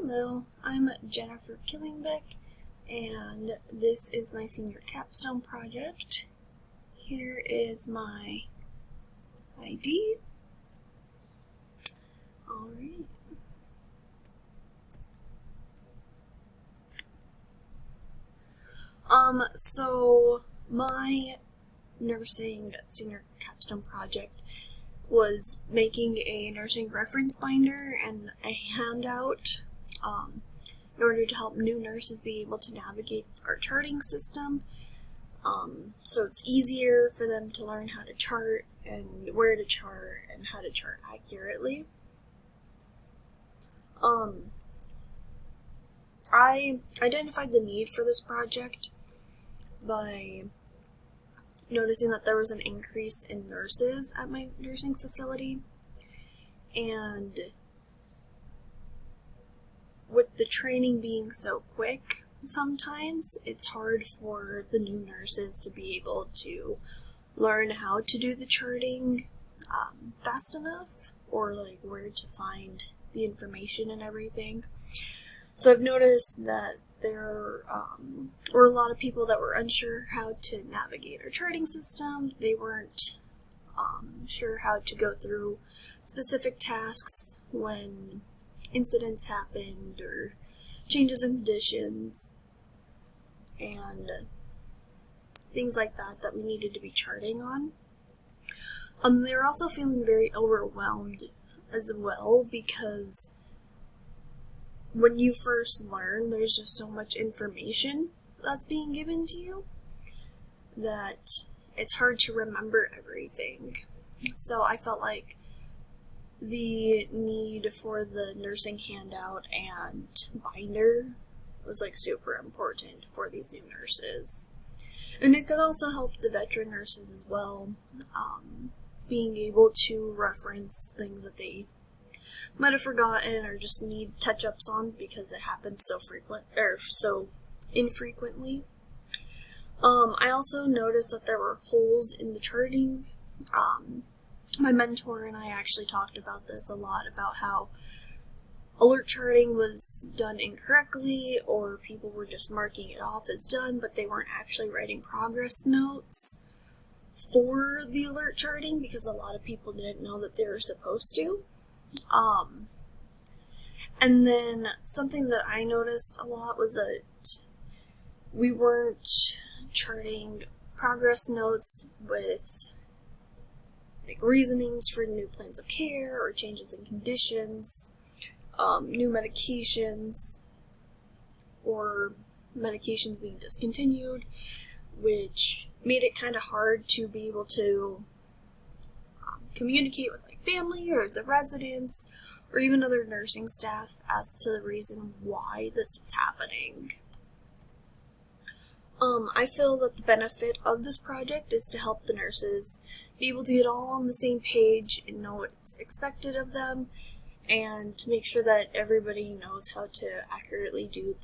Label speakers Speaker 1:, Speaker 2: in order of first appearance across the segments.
Speaker 1: Hello, I'm Jennifer Killingbeck, and this is my senior capstone project. Here is my ID. Alright. So my nursing senior capstone project was making a nursing reference binder and a handout in order to help new nurses be able to navigate our charting system. So it's easier for them to learn how to chart and where to chart and how to chart accurately. I identified the need for this project by noticing that there was an increase in nurses at my nursing facility, and with the training being so quick, sometimes it's hard for the new nurses to be able to learn how to do the charting fast enough, or like where to find the information and everything. So I've noticed that there were a lot of people that were unsure how to navigate our charting system. They weren't sure how to go through specific tasks when incidents happened or changes in conditions and things like that we needed to be charting on. They were also feeling very overwhelmed as well, because when you first learn, there's just so much information that's being given to you that it's hard to remember everything. So I felt like the need for the nursing handout and binder was like super important for these new nurses. And it could also help the veteran nurses as well, being able to reference things that they might have forgotten or just need touch-ups on because it happens so infrequently. I also noticed that there were holes in the charting. My mentor and I actually talked about this a lot, about how alert charting was done incorrectly, or people were just marking it off as done, but they weren't actually writing progress notes for the alert charting because a lot of people didn't know that they were supposed to. And then something that I noticed a lot was that we weren't charting progress notes with like reasonings for new plans of care or changes in conditions, new medications, or medications being discontinued, which made it kind of hard to be able to communicate with like family or the residents or even other nursing staff as to the reason why this was happening. I feel that the benefit of this project is to help the nurses be able to get all on the same page and know what's expected of them, and to make sure that everybody knows how to accurately do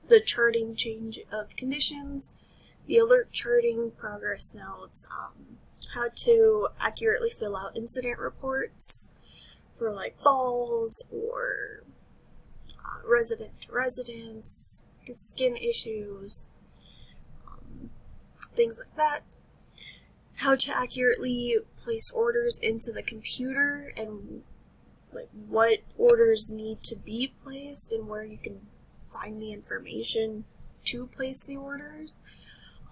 Speaker 1: the charting change of conditions, the alert charting, progress notes, how to accurately fill out incident reports for like falls or resident to residents, skin issues, things like that. How to accurately place orders into the computer and like what orders need to be placed and where you can find the information to place the orders.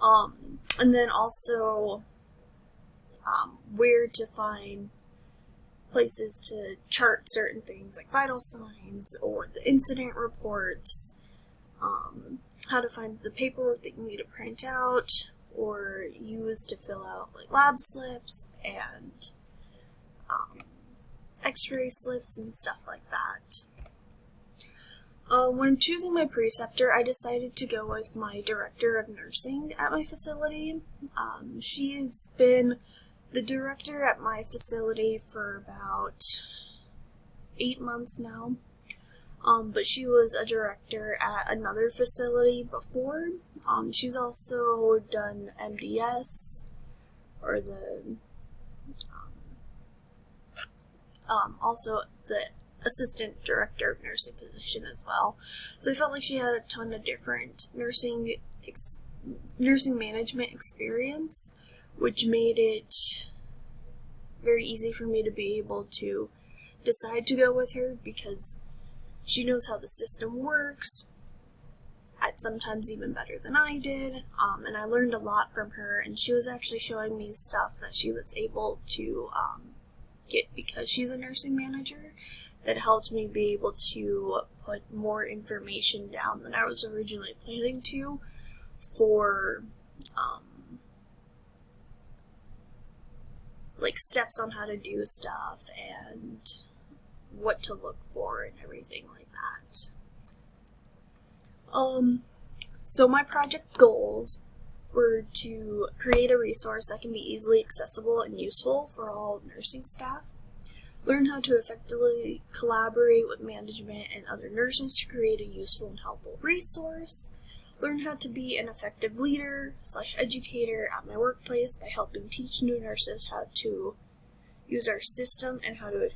Speaker 1: And then also where to find places to chart certain things like vital signs or the incident reports, how to find the paperwork that you need to print out or use to fill out like lab slips and x-ray slips and stuff like that. When choosing my preceptor, I decided to go with my director of nursing at my facility. She's been the director at my facility for about 8 months now, but she was a director at another facility before. She's also done MDS, or also the assistant director of nursing position as well. So I felt like she had a ton of different nursing management experience, which made it very easy for me to be able to decide to go with her, because she knows how the system works, at sometimes even better than I did, and I learned a lot from her, and she was actually showing me stuff that she was able to get because she's a nursing manager, that helped me be able to put more information down than I was originally planning to for like steps on how to do stuff and what to look for and everything like that. So my project goals were to create a resource that can be easily accessible and useful for all nursing staff, learn how to effectively collaborate with management and other nurses to create a useful and helpful resource, learn how to be an effective leader / educator at my workplace by helping teach new nurses how to use our system and how to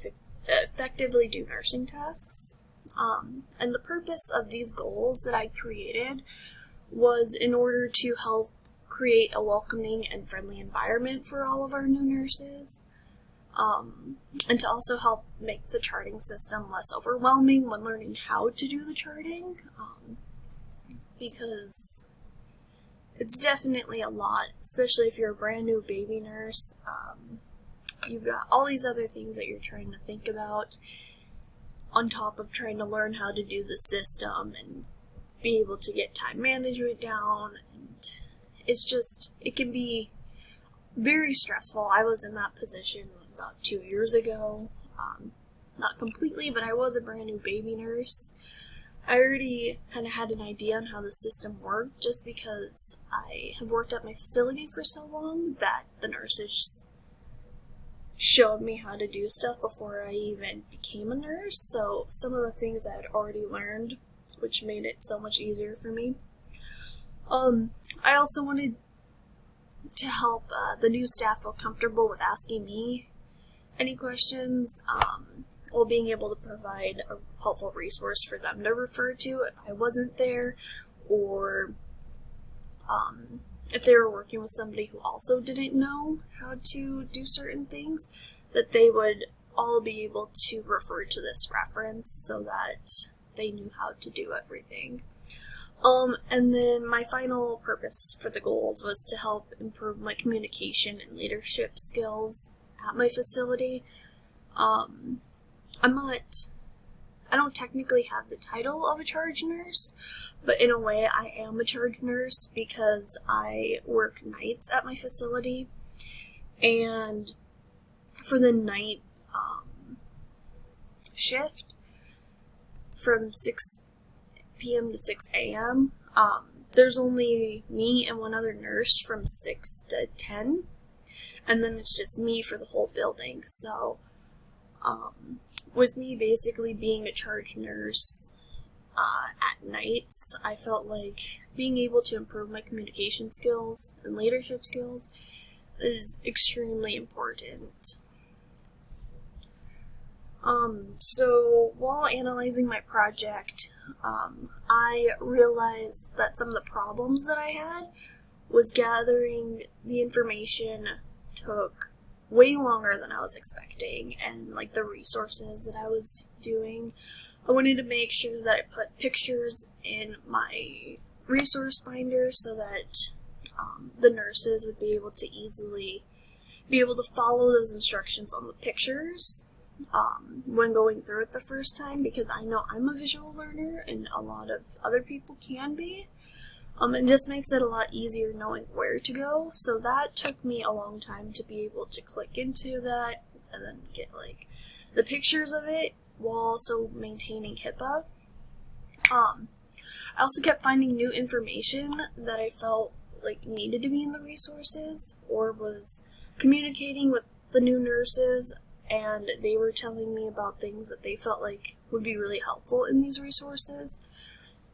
Speaker 1: effectively do nursing tasks. And the purpose of these goals that I created was in order to help create a welcoming and friendly environment for all of our new nurses, and to also help make the charting system less overwhelming when learning how to do the charting, because it's definitely a lot, especially if you're a brand new baby nurse. You've got all these other things that you're trying to think about on top of trying to learn how to do the system and be able to get time management down, and it can be very stressful. I was in that position about 2 years ago, not completely, but I was a brand new baby nurse. I already kind of had an idea on how the system worked just because I have worked at my facility for so long that the nurses showed me how to do stuff before I even became a nurse, so some of the things I had already learned, which made it so much easier for me. I also wanted to help the new staff feel comfortable with asking me any questions, while being able to provide a helpful resource for them to refer to if I wasn't there, or if they were working with somebody who also didn't know how to do certain things, that they would all be able to refer to this reference so that they knew how to do everything. And then my final purpose for the goals was to help improve my communication and leadership skills at my facility. I don't technically have the title of a charge nurse, but in a way I am a charge nurse because I work nights at my facility, and for the night shift from 6 p.m. to 6 a.m., there's only me and one other nurse from 6 to 10, and then it's just me for the whole building. So with me basically being a charge nurse at nights, I felt like being able to improve my communication skills and leadership skills is extremely important. So while analyzing my project, I realized that some of the problems that I had was gathering the information took way longer than I was expecting, and like the resources that I was doing, I wanted to make sure that I put pictures in my resource binder so that the nurses would be able to easily be able to follow those instructions on the pictures when going through it the first time, because I know I'm a visual learner and a lot of other people can be. It just makes it a lot easier knowing where to go, so that took me a long time to be able to click into that and then get like the pictures of it while also maintaining HIPAA. I also kept finding new information that I felt like needed to be in the resources, or was communicating with the new nurses and they were telling me about things that they felt like would be really helpful in these resources.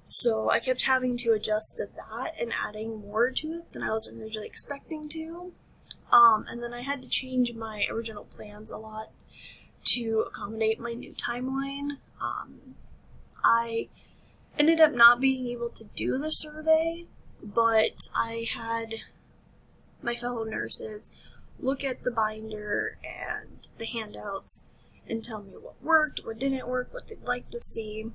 Speaker 1: So I kept having to adjust to that and adding more to it than I was originally expecting to. And then I had to change my original plans a lot to accommodate my new timeline, I ended up not being able to do the survey, but I had my fellow nurses look at the binder and the handouts and tell me what worked, what didn't work, what they'd like to see,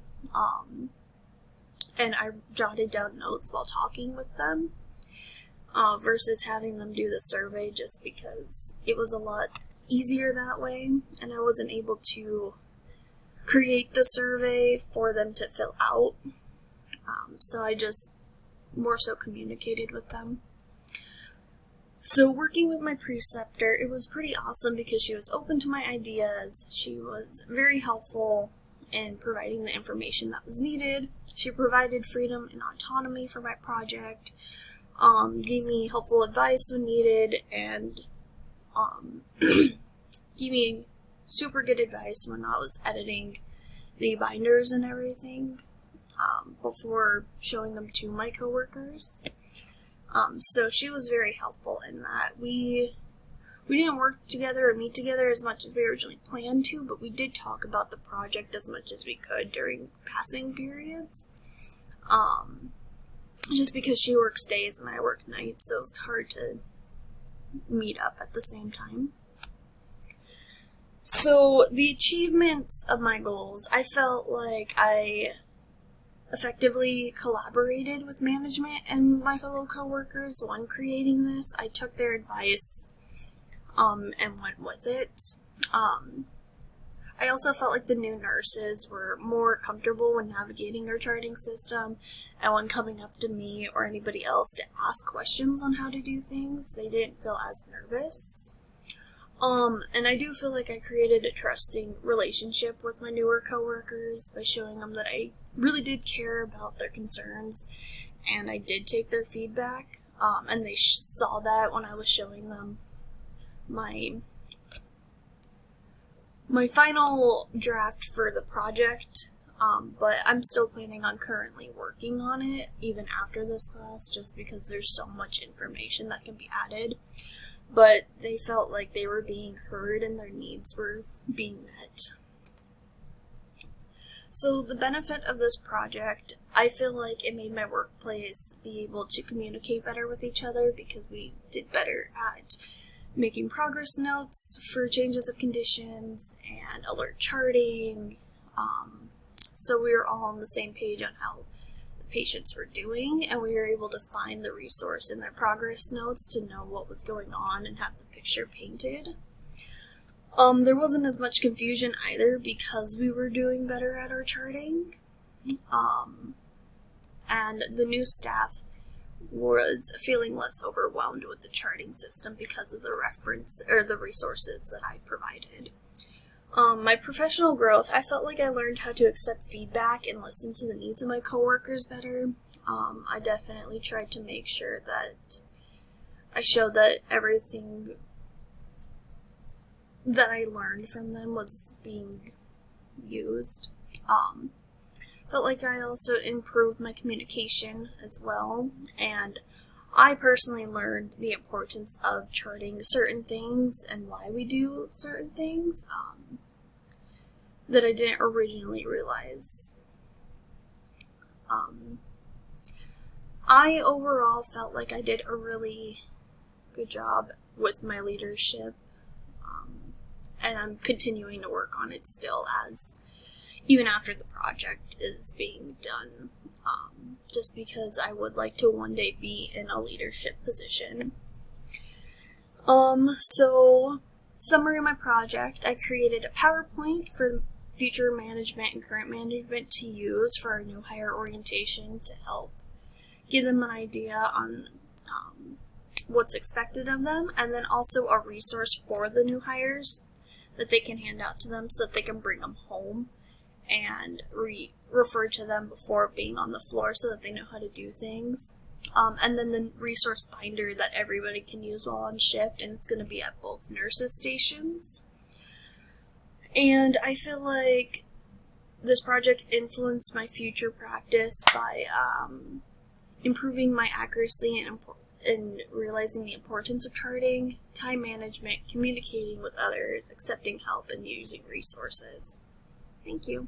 Speaker 1: and I jotted down notes while talking with them, versus having them do the survey, just because it was a lot easier that way, and I wasn't able to create the survey for them to fill out, so I just more so communicated with them. So working with my preceptor, it was pretty awesome because she was open to my ideas. She was very helpful in providing the information that was needed. She provided freedom and autonomy for my project, gave me helpful advice when needed, and gave me super good advice when I was editing the binders and everything, before showing them to my coworkers. So she was very helpful in that. We didn't work together or meet together as much as we originally planned to, but we did talk about the project as much as we could during passing periods. Just because she works days and I work nights, so it's hard to meet up at the same time. So the achievements of my goals, I felt like I effectively collaborated with management and my fellow coworkers when creating this. I took their advice and went with it. I also felt like the new nurses were more comfortable when navigating our charting system, and when coming up to me or anybody else to ask questions on how to do things, they didn't feel as nervous. And I do feel like I created a trusting relationship with my newer coworkers by showing them that I really did care about their concerns, and I did take their feedback, and they saw that when I was showing them my final draft for the project, but I'm still planning on currently working on it even after this class, just because there's so much information that can be added. But they felt like they were being heard and their needs were being met. So the benefit of this project, I feel like it made my workplace be able to communicate better with each other, because we did better at making progress notes for changes of conditions and alert charting. So we were all on the same page on how the patients were doing, and we were able to find the resource in their progress notes to know what was going on and have the picture painted. There wasn't as much confusion either, because we were doing better at our charting. And the new staff was feeling less overwhelmed with the charting system because of the resources that I provided. My professional growth, I felt like I learned how to accept feedback and listen to the needs of my coworkers better. I definitely tried to make sure that I showed that everything that I learned from them was being used. Felt like I also improved my communication as well, and I personally learned the importance of charting certain things and why we do certain things, that I didn't originally realize. I overall felt like I did a really good job with my leadership, and I'm continuing to work on it still, as even after the project is being done, just because I would like to one day be in a leadership position. So, summary of my project, I created a PowerPoint for future management and current management to use for our new hire orientation to help give them an idea on what's expected of them, and then also a resource for the new hires that they can hand out to them so that they can bring them home and refer to them before being on the floor so that they know how to do things. And then the resource binder that everybody can use while on shift, and it's going to be at both nurses' stations. And I feel like this project influenced my future practice by improving my accuracy in realizing the importance of charting, time management, communicating with others, accepting help, and using resources. Thank you.